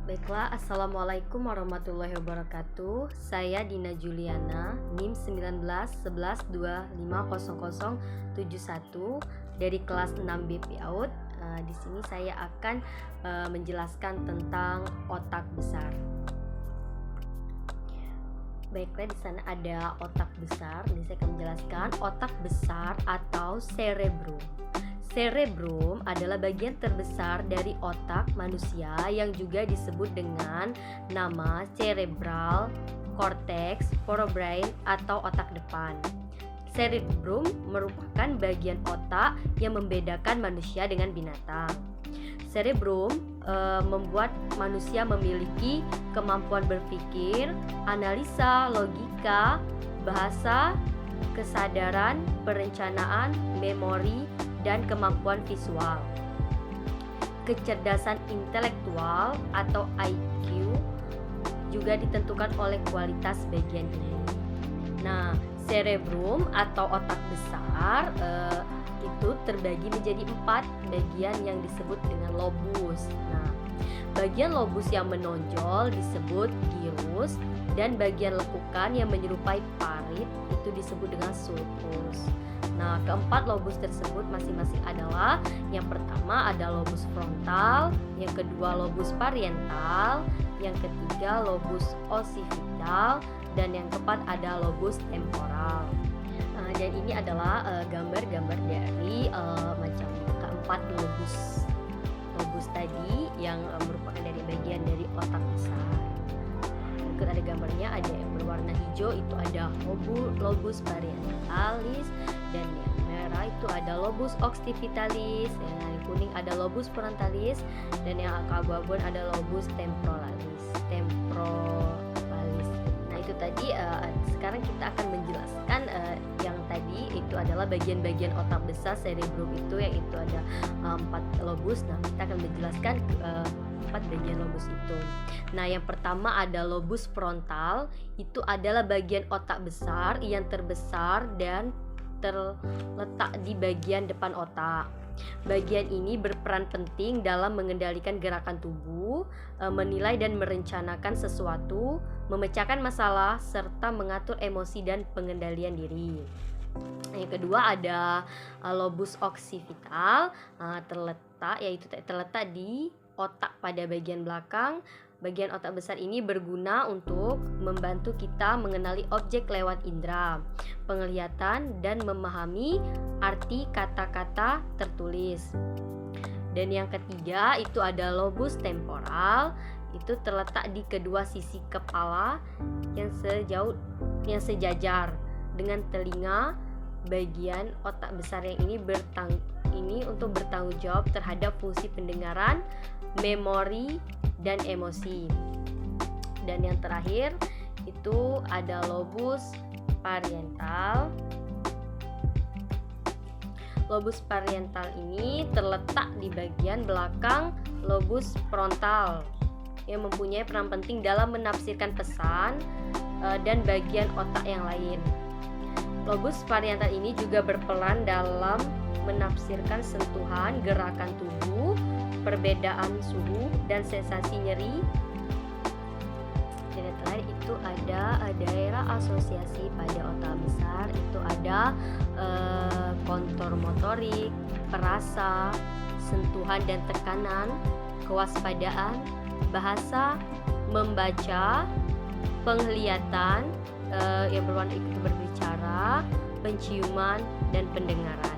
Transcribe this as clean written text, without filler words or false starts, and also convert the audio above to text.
Baiklah, Assalamualaikum warahmatullahi wabarakatuh. Saya Dina Juliana, NIM 191112500071 dari kelas 6B PAUD. Di sini saya akan menjelaskan tentang otak besar. Baiklah, di sana ada otak besar. Jadi saya akan menjelaskan otak besar atau cerebrum. Cerebrum adalah bagian terbesar dari otak manusia yang juga disebut dengan nama cerebral cortex, forebrain atau otak depan. Cerebrum merupakan bagian otak yang membedakan manusia dengan binatang. Cerebrum membuat manusia memiliki kemampuan berpikir, analisa, logika, bahasa, kesadaran, perencanaan, memori, dan kemampuan visual. Kecerdasan intelektual atau IQ juga ditentukan oleh kualitas bagian ini. Nah, cerebrum atau otak besar itu terbagi menjadi 4 bagian yang disebut dengan lobus. Nah, bagian lobus yang menonjol disebut gyrus, dan bagian lekukan yang menyerupai parit itu disebut dengan sulcus. Nah, keempat lobus tersebut masing-masing adalah: yang pertama ada lobus frontal, yang kedua lobus parietal, yang ketiga lobus occipital, dan yang keempat ada lobus temporal. Dan ini adalah gambar-gambar dari macam keempat lobus tadi yang merupakan dari bagian dari otak besar. Berikut ada gambarnya, ada yang berwarna hijau itu ada lobus parietalis, dan yang merah itu ada lobus occipitalis, yang kuning ada lobus frontalis, dan yang abu-abu ada lobus temporalis. Nah, itu tadi. Sekarang kita akan menjelaskan yang tadi itu adalah bagian-bagian otak besar cerebrum itu, yang itu ada 4 lobus. Nah, kita akan menjelaskan 4 bagian lobus itu. Nah, yang pertama ada lobus frontal. Itu adalah bagian otak besar yang terbesar dan terletak di bagian depan otak. Bagian ini berperan penting dalam mengendalikan gerakan tubuh, menilai dan merencanakan sesuatu, memecahkan masalah, serta mengatur emosi dan pengendalian diri. Yang kedua ada lobus occipital, terletak di otak pada bagian belakang. Bagian otak besar ini berguna untuk membantu kita mengenali objek lewat indera penglihatan dan memahami arti kata-kata tertulis. Dan yang ketiga itu ada lobus temporal, itu terletak di kedua sisi kepala yang sejajar dengan telinga. Bagian otak besar yang ini untuk bertanggung jawab terhadap fungsi pendengaran, memori, dan emosi. Dan yang terakhir itu ada lobus parietal. Lobus parietal ini terletak di bagian belakang lobus frontal yang mempunyai peran penting dalam menafsirkan pesan dan bagian otak yang lain. Lobus parietal ini juga berperan dalam menafsirkan sentuhan, gerakan tubuh, perbedaan suhu, dan sensasi nyeri. Dan yang terakhir itu ada daerah asosiasi pada otak besar. Itu ada kontur motorik, perasa, sentuhan dan tekanan, kewaspadaan, bahasa, membaca, penglihatan yang berwarna ikut berbicara, penciuman, dan pendengaran.